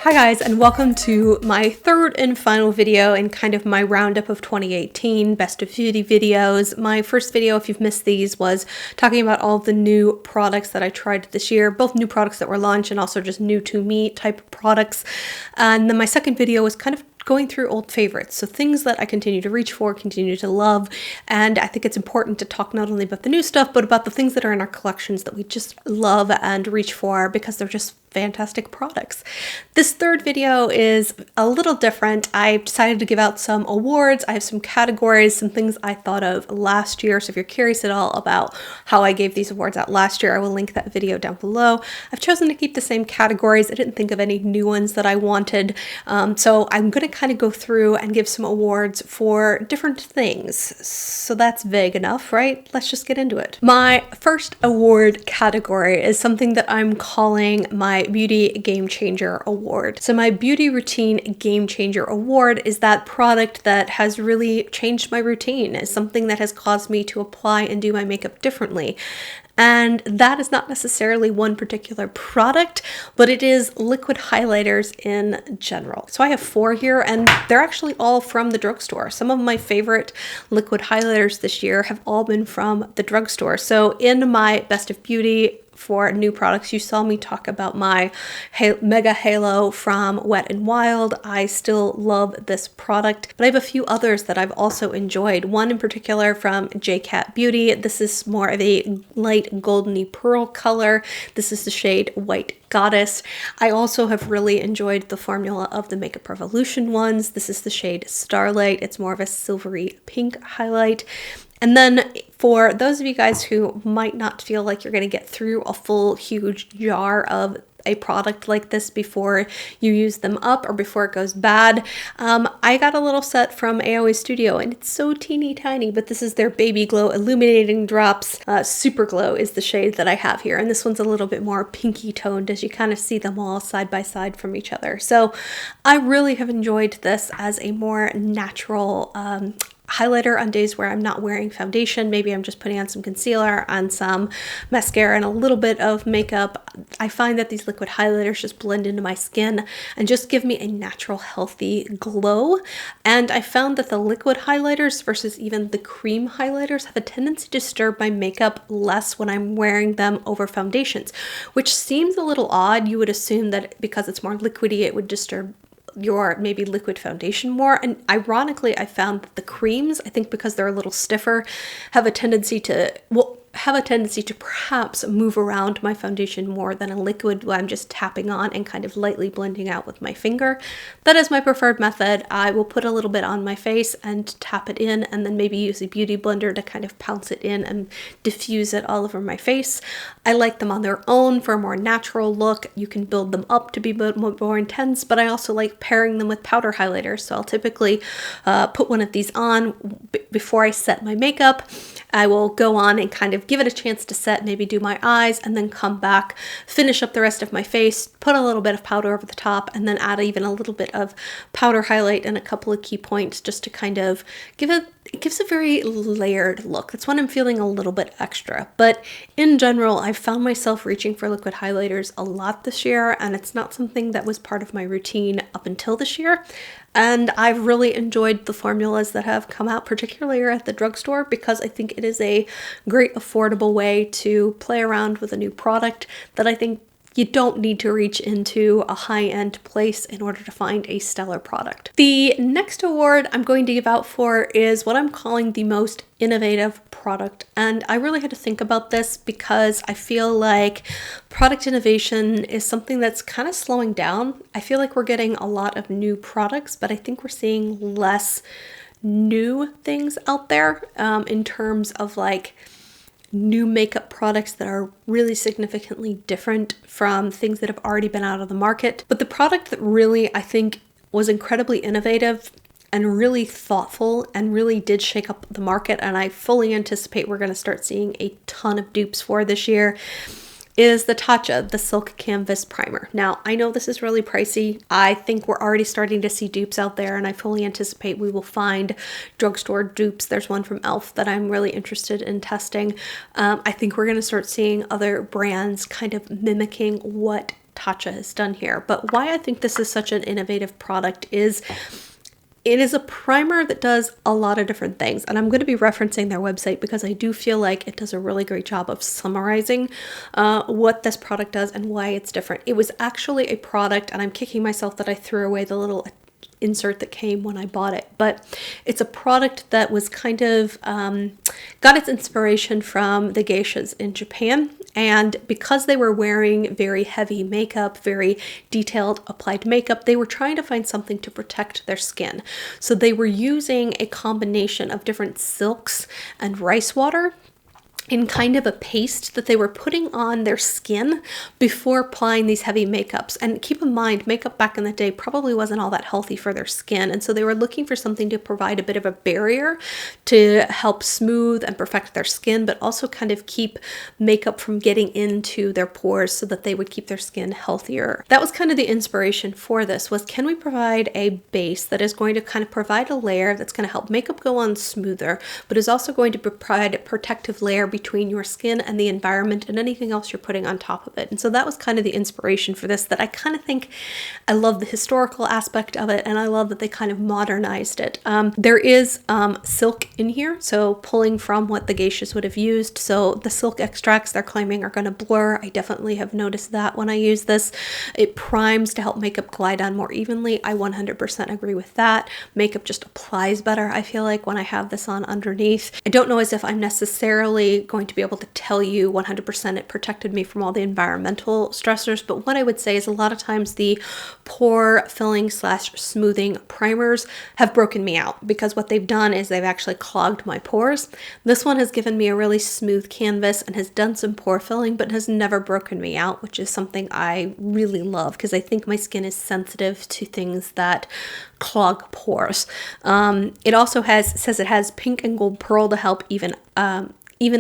Hi guys, and welcome to my third and final video in kind of my roundup of 2018 best of beauty videos. My first video, if you've missed these, was talking about all of the new products that I tried this year, both new products that were launched and also just new to me type of products. And then my second video was kind of going through old favorites, so things that I continue to reach for, continue to love, and I think it's important to talk not only about the new stuff, but about the things that are in our collections that we just love and reach for because they're just fantastic products. This third video is a little different. I decided to give out some awards. I have some categories, some things I thought of last year, so if you're curious at all about how I gave these awards out last year, I will link that video down below. I've chosen to keep the same categories. I didn't think of any new ones that I wanted, so I'm going to kind of go through and give some awards for different things. So that's vague enough, right? Let's just get into it. My first award category is something that I'm calling my Beauty Game Changer Award. So my Beauty Routine Game Changer Award is that product that has really changed my routine. It's something that has caused me to apply and do my makeup differently. And that is not necessarily one particular product, but it is liquid highlighters in general. So I have 4 here, and they're actually all from the drugstore. Some of my favorite liquid highlighters this year have all been from the drugstore. So in my Best of Beauty for new products, you saw me talk about my Mega Halo from Wet n Wild. I still love this product, but I have a few others that I've also enjoyed. One in particular from JCat Beauty. This is more of a light goldeny pearl color. This is the shade White Goddess. I also have really enjoyed the formula of the Makeup Revolution ones. This is the shade Starlight. It's more of a silvery pink highlight. And then for those of you guys who might not feel like you're going to get through a full huge jar of a product like this before you use them up or before it goes bad, I got a little set from AOA Studio, and it's so teeny tiny, but this is their Baby Glow Illuminating Drops. Super Glow is the shade that I have here, and this one's a little bit more pinky toned as you kind of see them all side by side from each other. So I really have enjoyed this as a more natural highlighter on days where I'm not wearing foundation. Maybe I'm just putting on some concealer, on some mascara, and a little bit of makeup. I find that these liquid highlighters just blend into my skin and just give me a natural, healthy glow. And I found that the liquid highlighters versus even the cream highlighters have a tendency to disturb my makeup less when I'm wearing them over foundations, which seems a little odd. You would assume that because it's more liquidy, it would disturb your maybe liquid foundation more, and ironically I found that the creams, I think because they're a little stiffer, have a tendency to perhaps move around my foundation more than a liquid where I'm just tapping on and kind of lightly blending out with my finger. That is my preferred method. I will put a little bit on my face and tap it in, and then maybe use a beauty blender to kind of pounce it in and diffuse it all over my face. I like them on their own for a more natural look. You can build them up to be more intense, but I also like pairing them with powder highlighters. So I'll typically put one of these on before I set my makeup. I will go on and kind of give it a chance to set, maybe do my eyes, and then come back, finish up the rest of my face, put a little bit of powder over the top, and then add even a little bit of powder highlight and a couple of key points just to kind of it gives a very layered look. That's when I'm feeling a little bit extra. But in general, I've found myself reaching for liquid highlighters a lot this year, and it's not something that was part of my routine up until this year. And I've really enjoyed the formulas that have come out, particularly at the drugstore, because I think it is a great affordable way to play around with a new product that I think you don't need to reach into a high-end place in order to find a stellar product. The next award I'm going to give out for is what I'm calling the most innovative product. And I really had to think about this because I feel like product innovation is something that's kind of slowing down. I feel like we're getting a lot of new products, but I think we're seeing less new things out there in terms of like new makeup products that are really significantly different from things that have already been out of the market. But the product that really, I think, was incredibly innovative and really thoughtful and really did shake up the market, and I fully anticipate we're going to start seeing a ton of dupes for this year, is the Tatcha, the Silk Canvas Primer. Now, I know this is really pricey. I think we're already starting to see dupes out there, and I fully anticipate we will find drugstore dupes. There's one from e.l.f. that I'm really interested in testing. I think we're going to start seeing other brands kind of mimicking what Tatcha has done here. But why I think this is such an innovative product is it is a primer that does a lot of different things, and I'm going to be referencing their website because I do feel like it does a really great job of summarizing what this product does and why it's different. It was actually a product, and I'm kicking myself that I threw away the little insert that came when I bought it, but it's a product that was kind of got its inspiration from the geishas in Japan. And because they were wearing very heavy makeup, very detailed applied makeup, they were trying to find something to protect their skin. So they were using a combination of different silks and rice water in kind of a paste that they were putting on their skin before applying these heavy makeups. And keep in mind, makeup back in the day probably wasn't all that healthy for their skin. And so they were looking for something to provide a bit of a barrier to help smooth and perfect their skin, but also kind of keep makeup from getting into their pores so that they would keep their skin healthier. That was kind of the inspiration for this, was can we provide a base that is going to kind of provide a layer that's going to help makeup go on smoother, but is also going to provide a protective layer between your skin and the environment and anything else you're putting on top of it. And so that was kind of the inspiration for this, that I kind of think I love the historical aspect of it, and I love that they kind of modernized it. There is silk in here, so pulling from what the geishas would have used. So the silk extracts they're claiming are going to blur. I definitely have noticed that when I use this. It primes to help makeup glide on more evenly. I 100% agree with that. Makeup just applies better, I feel like, when I have this on underneath. I don't know as if I'm necessarily going to be able to tell you 100% it protected me from all the environmental stressors, but what I would say is a lot of times the pore filling / smoothing primers have broken me out, because what they've done is they've actually clogged my pores. This one has given me a really smooth canvas and has done some pore filling, but has never broken me out, which is something I really love, because I think my skin is sensitive to things that clog pores. It also says it has pink and gold pearl to help even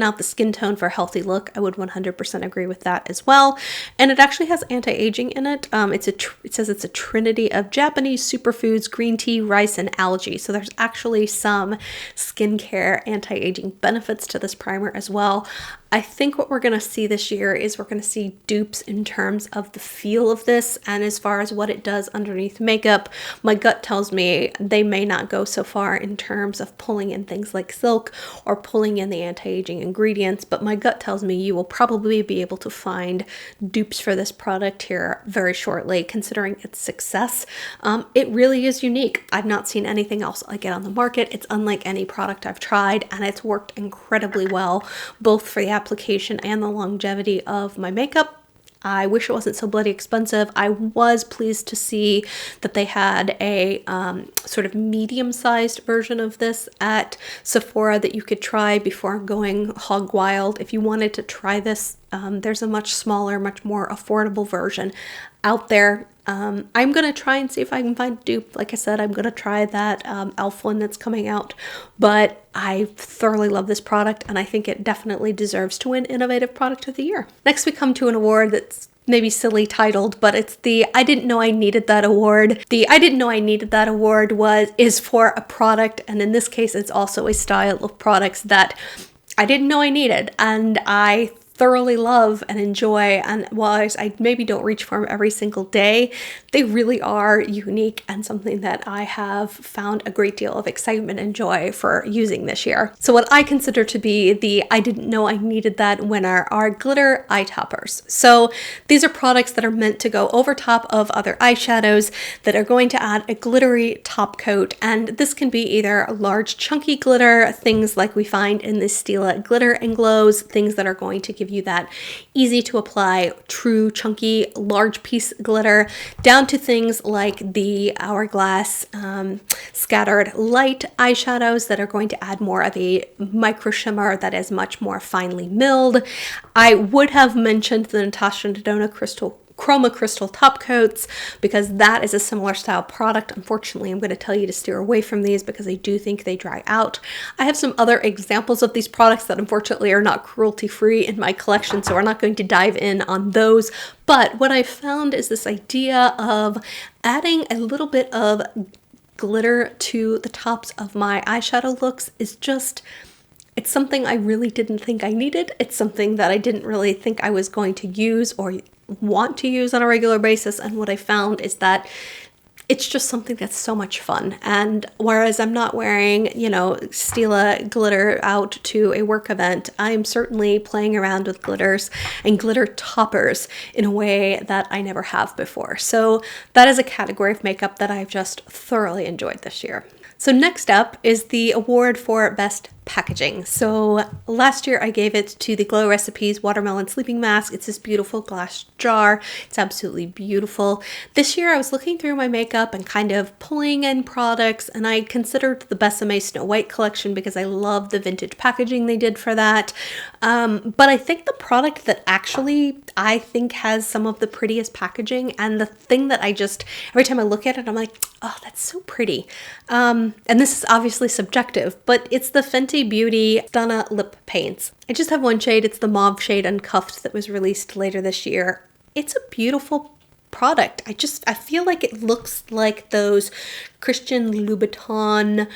out the skin tone for a healthy look. I would 100% agree with that as well. And it actually has anti-aging in it. It says it's a trinity of Japanese superfoods, green tea, rice, and algae. So there's actually some skincare anti-aging benefits to this primer as well. I think what we're going to see this year is we're going to see dupes in terms of the feel of this, and as far as what it does underneath makeup. My gut tells me they may not go so far in terms of pulling in things like silk or pulling in the anti-aging ingredients, but my gut tells me you will probably be able to find dupes for this product here very shortly, considering its success. It really is unique. I've not seen anything else like it on the market. It's unlike any product I've tried, and it's worked incredibly well, both for the application and the longevity of my makeup. I wish it wasn't so bloody expensive. I was pleased to see that they had a sort of medium-sized version of this at Sephora that you could try before going hog wild. If you wanted to try this, there's a much smaller, much more affordable version out there. I'm going to try and see if I can find a dupe. Like I said, I'm going to try that e.l.f. one that's coming out, but I thoroughly love this product, and I think it definitely deserves to win Innovative Product of the Year. Next, we come to an award that's maybe silly titled, but it's the I Didn't Know I Needed That Award. The I Didn't Know I Needed That Award is for a product, and in this case, it's also a style of products that I didn't know I needed, and I thoroughly love and enjoy, and whilst I maybe don't reach for them every single day, they really are unique and something that I have found a great deal of excitement and joy for using this year. So what I consider to be the I didn't know I needed that winner are glitter eye toppers. So these are products that are meant to go over top of other eyeshadows that are going to add a glittery top coat, and this can be either large chunky glitter, things like we find in the Stila Glitter and Glows, things that are going to give you that easy to apply, true chunky large piece glitter, down to things like the Hourglass scattered light eyeshadows that are going to add more of a micro shimmer that is much more finely milled. I would have mentioned the Natasha Denona Chroma Crystal top coats because that is a similar style product. Unfortunately, I'm going to tell you to steer away from these because I do think they dry out. I have some other examples of these products that unfortunately are not cruelty free in my collection, so we're not going to dive in on those. But what I found is this idea of adding a little bit of glitter to the tops of my eyeshadow looks is just, it's something I really didn't think I needed. It's something that I didn't really think I was going to use or want to use on a regular basis, and what I found is that it's just something that's so much fun. And whereas I'm not wearing, you know, Stila glitter out to a work event, I'm certainly playing around with glitters and glitter toppers in a way that I never have before. So that is a category of makeup that I've just thoroughly enjoyed this year. So next up is the award for best packaging. So last year I gave it to the Glow Recipes Watermelon Sleeping Mask. It's this beautiful glass jar. It's absolutely beautiful. This year I was looking through my makeup and kind of pulling in products, and I considered the Besame Snow White collection because I love the vintage packaging they did for that. But I think the product that actually I think has some of the prettiest packaging, and the thing that I just, every time I look at it, I'm like, oh, that's so pretty. And this is obviously subjective, but it's the Fenty Beauty Stunna Lip Paints. I just have one shade. It's the mauve shade Uncuffed that was released later this year. It's a beautiful product. I feel like it looks like those Christian Louboutin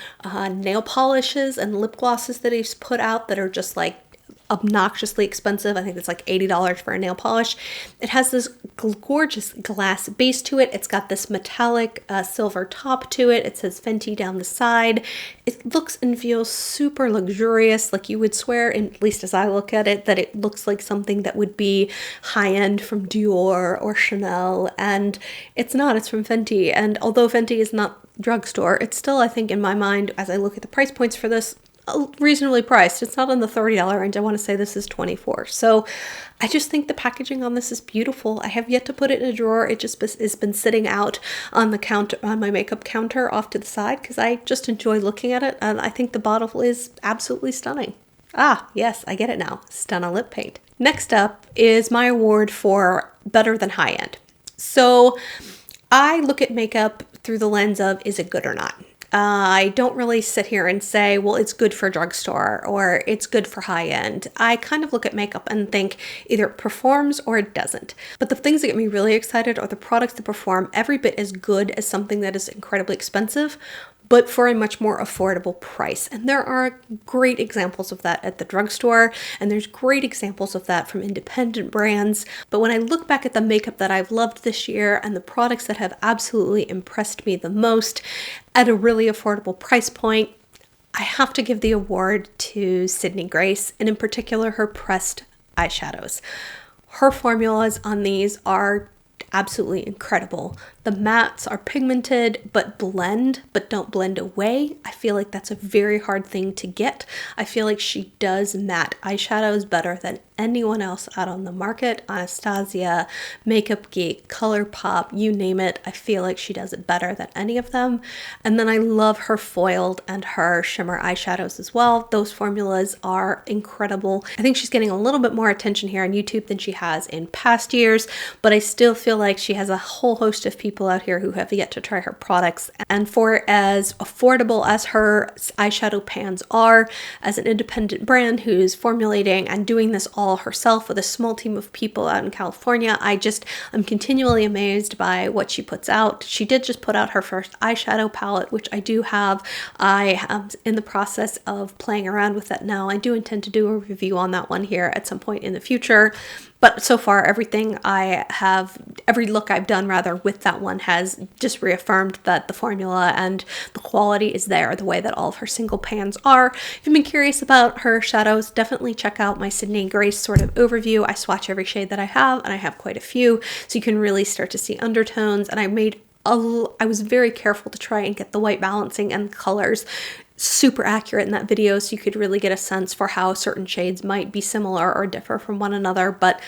nail polishes and lip glosses that he's put out that are just like obnoxiously expensive. I think it's like $80 for a nail polish. It has this gorgeous glass base to it. It's got this metallic silver top to it. It says Fenty down the side. It looks and feels super luxurious. Like you would swear, at least as I look at it, that it looks like something that would be high-end from Dior or Chanel. And it's not. It's from Fenty. And although Fenty is not drugstore, it's still, I think in my mind, as I look at the price points for this, reasonably priced. It's not in the $30 range. I want to say this is $24. So I just think the packaging on this is beautiful. I have yet to put it in a drawer. It just has been sitting out on the counter, on my makeup counter off to the side, because I just enjoy looking at it, and I think the bottle is absolutely stunning. Ah, yes, I get it now. Stunna Lip Paint. Next up is my award for better than high end. So I look at makeup through the lens of, is it good or not? I don't really sit here and say, well, it's good for drugstore or it's good for high end. I kind of look at makeup and think either it performs or it doesn't. But the things that get me really excited are the products that perform every bit as good as something that is incredibly expensive, but for a much more affordable price. And there are great examples of that at the drugstore, and there's great examples of that from independent brands. But when I look back at the makeup that I've loved this year and the products that have absolutely impressed me the most at a really affordable price point, I have to give the award to Sydney Grace, and in particular her pressed eyeshadows. Her formulas on these are absolutely incredible. The mattes are pigmented but don't blend away. I feel like that's a very hard thing to get. I feel like she does matte eyeshadows better than anyone else out on the market. Anastasia, Makeup Geek, ColourPop, you name it. I feel like she does it better than any of them. And then I love her foiled and her shimmer eyeshadows as well. Those formulas are incredible. I think she's getting a little bit more attention here on YouTube than she has in past years, but I still feel like she has a whole host of people out here who have yet to try her products. And for as affordable as her eyeshadow pans are, as an independent brand who's formulating and doing this all herself with a small team of people out in California, I'm continually amazed by what she puts out. She did just put out her first eyeshadow palette, which I do have. I am in the process of playing around with that now. I do intend to do a review on that one here at some point in the future. But so far, every look I've done rather with that one has just reaffirmed that the formula and the quality is there, the way that all of her single pans are. If you've been curious about her shadows, definitely check out my Sydney Grace sort of overview. I swatch every shade that I have, and I have quite a few, so you can really start to see undertones. And I was very careful to try and get the white balancing and colors super accurate in that video, so you could really get a sense for how certain shades might be similar or differ from one another. But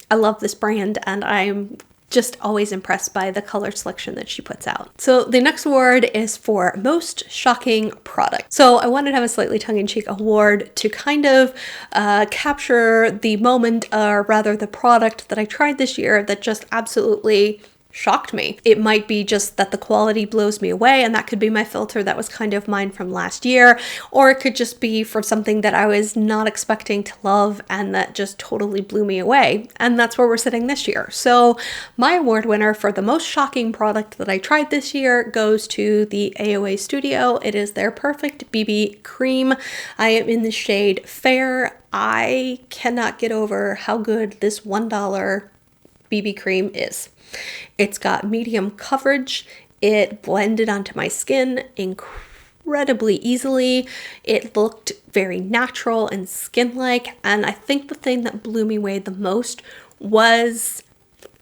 I love this brand, and I'm just always impressed by the color selection that she puts out. So the next award is for most shocking product. So I wanted to have a slightly tongue-in-cheek award to kind of capture the moment, or rather the product that I tried this year that just absolutely shocked me. It might be just that the quality blows me away, and that could be my filter that was kind of mine from last year, or it could just be for something that I was not expecting to love and that just totally blew me away. And that's where we're sitting this year. So my award winner for the most shocking product that I tried this year goes to the AOA Studio. It is their Perfect BB Cream. I am in the shade Fair. I cannot get over how good this $1 BB cream is. It's got medium coverage. It blended onto my skin incredibly easily. It looked very natural and skin-like. And I think the thing that blew me away the most was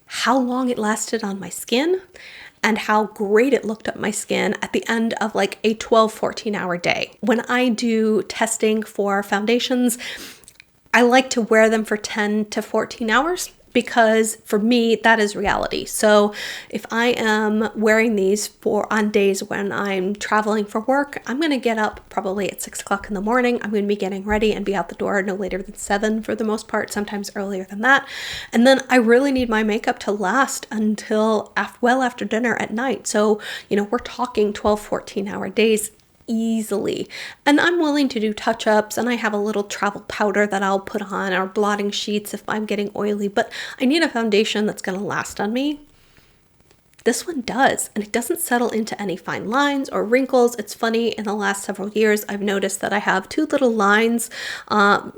how long it lasted on my skin and how great it looked on my skin at the end of like a 12-14 hour day. When I do testing for foundations, I like to wear them for 10 to 14 hours because for me, that is reality. So if I am wearing these on days when I'm traveling for work, I'm going to get up probably at 6 o'clock in the morning. I'm going to be getting ready and be out the door no later than 7 for the most part, sometimes earlier than that. And then I really need my makeup to last until well after dinner at night. So, we're talking 12, 14 hour days easily. And I'm willing to do touch-ups, and I have a little travel powder that I'll put on, or blotting sheets if I'm getting oily, but I need a foundation that's going to last on me. This one does, and it doesn't settle into any fine lines or wrinkles. It's funny, in the last several years, I've noticed that I have 2 little lines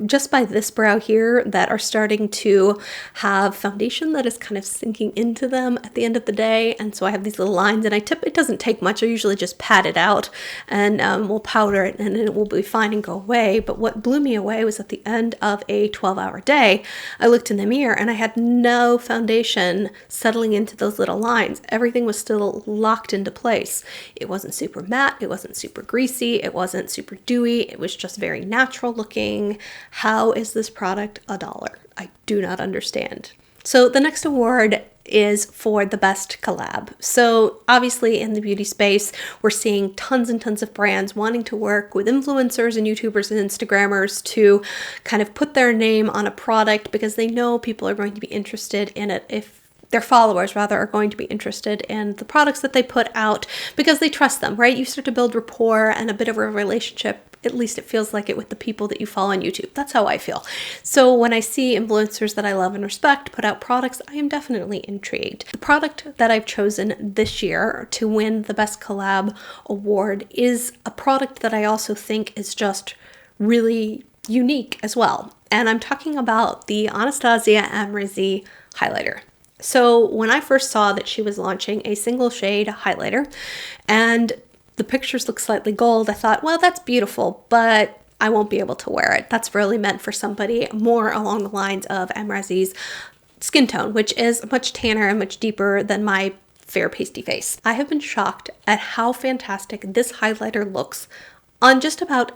just by this brow here that are starting to have foundation that is kind of sinking into them at the end of the day. And so I have these little lines, and it doesn't take much. I usually just pat it out and we'll powder it, and it will be fine and go away. But what blew me away was at the end of a 12-hour day, I looked in the mirror and I had no foundation settling into those little lines. Everything was still locked into place. It wasn't super matte. It wasn't super greasy. It wasn't super dewy. It was just very natural looking. How is this product $1? I do not understand. So the next award is for the best collab. So obviously in the beauty space, we're seeing tons and tons of brands wanting to work with influencers and YouTubers and Instagrammers to kind of put their name on a product because they know people are going to be interested in it. If their followers rather are going to be interested in the products that they put out because they trust them, right? You start to build rapport and a bit of a relationship. At least it feels like it with the people that you follow on YouTube. That's how I feel. So when I see influencers that I love and respect put out products, I am definitely intrigued. The product that I've chosen this year to win the Best Collab Award is a product that I also think is just really unique as well. And I'm talking about the Anastasia Amrezy highlighter. So when I first saw that she was launching a single shade highlighter and the pictures look slightly gold, I thought, well, that's beautiful, but I won't be able to wear it. That's really meant for somebody more along the lines of Amrezy's skin tone, which is much tanner and much deeper than my fair pasty face. I have been shocked at how fantastic this highlighter looks on just about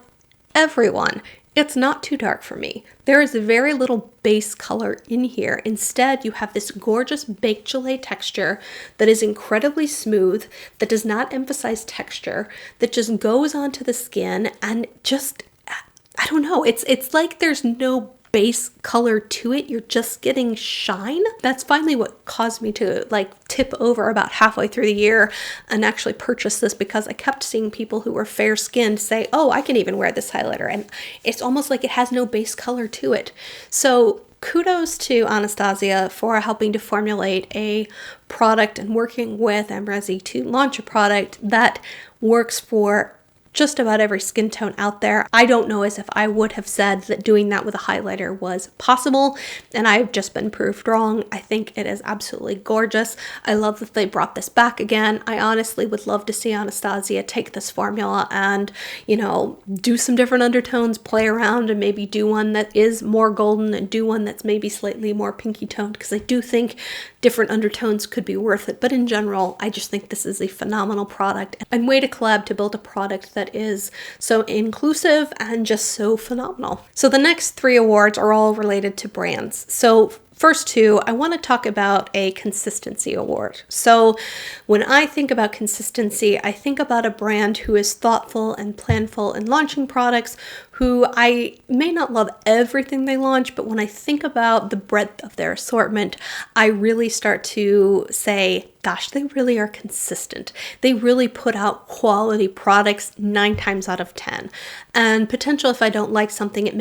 everyone. It's not too dark for me. There is very little base color in here. Instead, you have this gorgeous baked gelée texture that is incredibly smooth, that does not emphasize texture, that just goes onto the skin and just, I don't know, it's like there's no base color to it. You're just getting shine. That's finally what caused me to tip over about halfway through the year and actually purchase this, because I kept seeing people who were fair skinned say, oh, I can even wear this highlighter, and it's almost like it has no base color to it. So kudos to Anastasia for helping to formulate a product and working with Amrezy to launch a product that works for just about every skin tone out there. I don't know as if I would have said that doing that with a highlighter was possible, and I've just been proved wrong. I think it is absolutely gorgeous. I love that they brought this back again. I honestly would love to see Anastasia take this formula and, do some different undertones, play around, and maybe do one that is more golden and do one that's maybe slightly more pinky toned, because I do think different undertones could be worth it. But in general, I just think this is a phenomenal product and way to collab to build a product that is so inclusive and just so phenomenal. So the next 3 awards are all related to brands. So first 2, I want to talk about a consistency award. So when I think about consistency, I think about a brand who is thoughtful and planful in launching products, who I may not love everything they launch, but when I think about the breadth of their assortment, I really start to say, gosh, they really are consistent. They really put out quality products 9 times out of 10. And potential, if I don't like something, it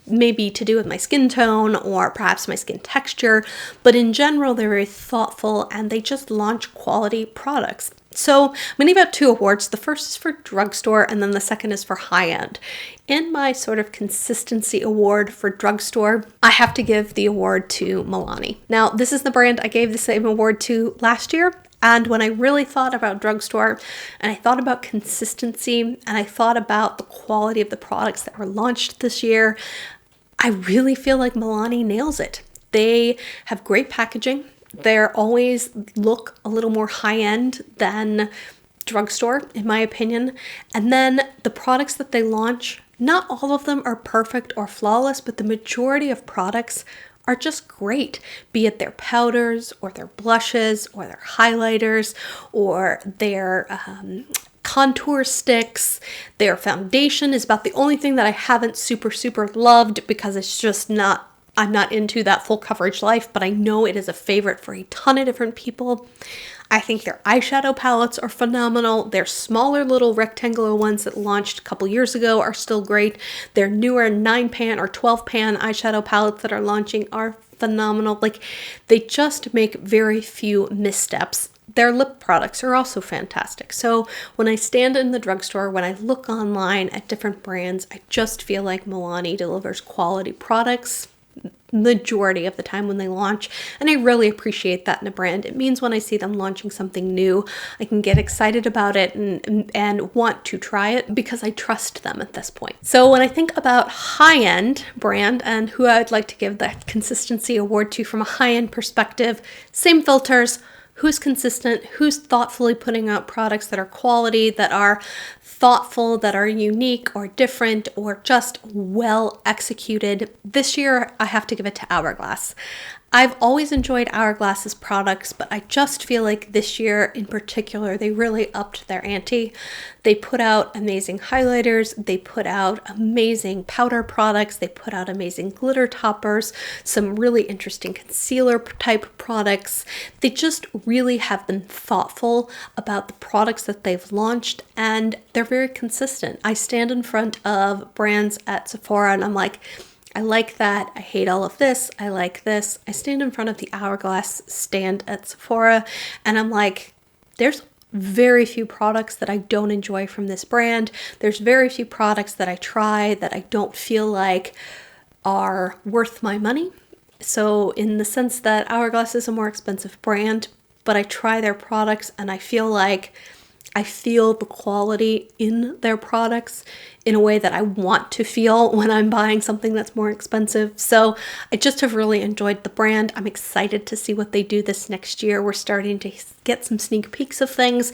may be to do with my skin tone or perhaps my skin texture, but in general, they're very thoughtful and they just launch quality products. So I'm going to give out 2 awards. The first is for Drugstore, and then the second is for high-end. In my sort of consistency award for Drugstore, I have to give the award to Milani. Now, this is the brand I gave the same award to last year. And when I really thought about Drugstore, and I thought about consistency, and I thought about the quality of the products that were launched this year, I really feel like Milani nails it. They have great packaging. They're always look a little more high-end than Drugstore, in my opinion. And then the products that they launch, not all of them are perfect or flawless, but the majority of products are just great, be it their powders or their blushes or their highlighters or their contour sticks. Their foundation is about the only thing that I haven't super loved, because it's just not, I'm not into that full coverage life, but I know it is a favorite for a ton of different people. I think their eyeshadow palettes are phenomenal. Their smaller little rectangular ones that launched a couple years ago are still great. Their newer 9-pan or 12-pan eyeshadow palettes that are launching are phenomenal. Like, they just make very few missteps. Their lip products are also fantastic. So when I stand in the drugstore, when I look online at different brands, I just feel like Milani delivers quality products majority of the time when they launch, and I really appreciate that in a brand. It means when I see them launching something new, I can get excited about it and want to try it because I trust them at this point. So when I think about high-end brand and who I'd like to give that consistency award to from a high-end perspective, same filters. Who's consistent, who's thoughtfully putting out products that are quality, that are thoughtful, that are unique or different or just well executed. This year, I have to give it to Hourglass. I've always enjoyed Hourglass's products, but I just feel like this year in particular, they really upped their ante. They put out amazing highlighters, they put out amazing powder products, they put out amazing glitter toppers, some really interesting concealer type products. They just really have been thoughtful about the products that they've launched, and they're very consistent. I stand in front of brands at Sephora and I'm like, I like that. I hate all of this. I like this. I stand in front of the Hourglass stand at Sephora and I'm like, there's very few products that I don't enjoy from this brand. There's very few products that I try that I don't feel like are worth my money. So in the sense that Hourglass is a more expensive brand, but I try their products and I feel like I feel the quality in their products in a way that I want to feel when I'm buying something that's more expensive. So I just have really enjoyed the brand. I'm excited to see what they do this next year. We're starting to get some sneak peeks of things,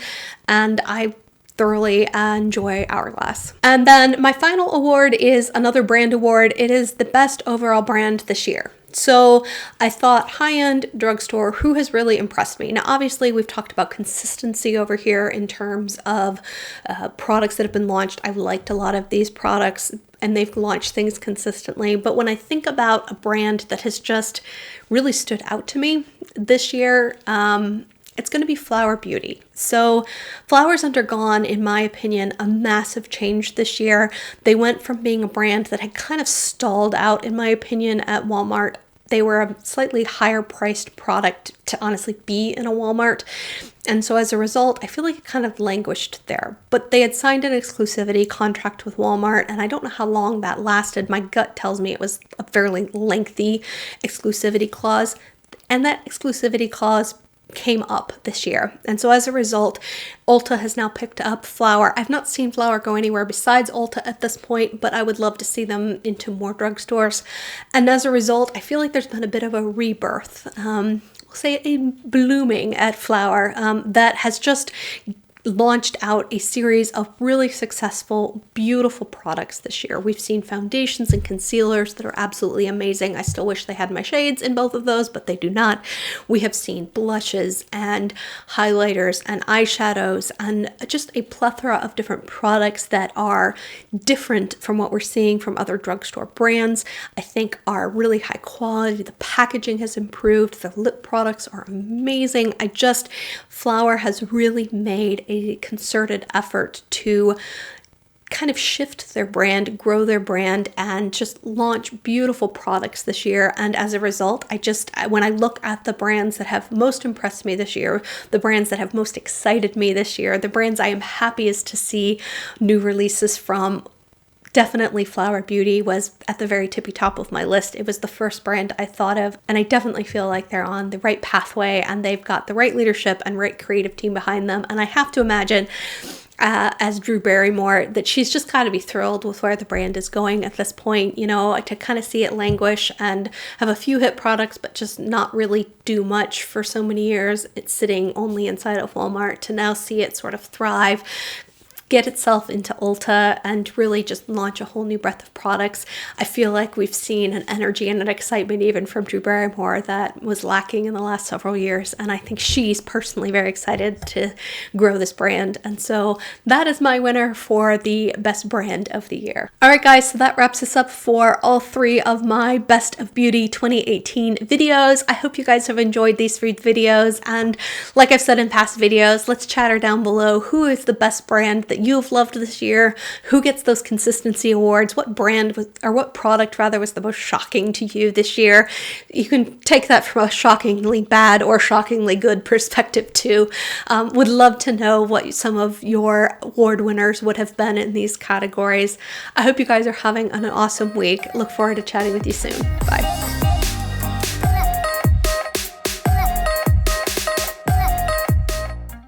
and I thoroughly enjoy Hourglass. And then my final award is another brand award. It is the best overall brand this year. So I thought high-end drugstore, who has really impressed me? Now, obviously, we've talked about consistency over here in terms of products that have been launched. I've liked a lot of these products and they've launched things consistently. But when I think about a brand that has just really stood out to me this year, it's going to be Flower Beauty. So Flower's undergone, in my opinion, a massive change this year. They went from being a brand that had kind of stalled out, in my opinion, at Walmart. They were a slightly higher priced product to honestly be in a Walmart. And so as a result, I feel like it kind of languished there. But they had signed an exclusivity contract with Walmart, and I don't know how long that lasted. My gut tells me it was a fairly lengthy exclusivity clause. And that exclusivity clause came up this year. And so as a result, Ulta has now picked up Flower. I've not seen Flower go anywhere besides Ulta at this point, but I would love to see them into more drugstores. And as a result, I feel like there's been a bit of a rebirth, we'll say a blooming at Flower that has just launched out a series of really successful, beautiful products this year. We've seen foundations and concealers that are absolutely amazing. I still wish they had my shades in both of those, but they do not. We have seen blushes and highlighters and eyeshadows and just a plethora of different products that are different from what we're seeing from other drugstore brands. I think are really high quality. The packaging has improved. The lip products are amazing. Flower has really made a concerted effort to kind of shift their brand, grow their brand, and just launch beautiful products this year. And as a result, when I look at the brands that have most impressed me this year, the brands that have most excited me this year, the brands I am happiest to see new releases from, definitely Flower Beauty was at the very tippy top of my list. It was the first brand I thought of, and I definitely feel like they're on the right pathway and they've got the right leadership and right creative team behind them. And I have to imagine, as Drew Barrymore, that she's just got to be thrilled with where the brand is going at this point, you know, to kind of see it languish and have a few hit products, but just not really do much for so many years. It's sitting only inside of Walmart, to now see it sort of thrive, get itself into Ulta, and really just launch a whole new breadth of products. I feel like we've seen an energy and an excitement even from Drew Barrymore that was lacking in the last several years, and I think she's personally very excited to grow this brand. And so that is my winner for the best brand of the year. All right, guys, so that wraps us up for all 3 of my Best of Beauty 2018 videos. I hope you guys have enjoyed these 3 videos, and like I've said in past videos, let's chatter down below. Who is the best brand that you've loved this year? Who gets those consistency awards? What brand was, or what product rather, was the most shocking to you this year? You can take that from a shockingly bad or shockingly good perspective too. Would love to know what some of your award winners would have been in these categories. I hope you guys are having an awesome week. Look forward to chatting with you soon. Bye.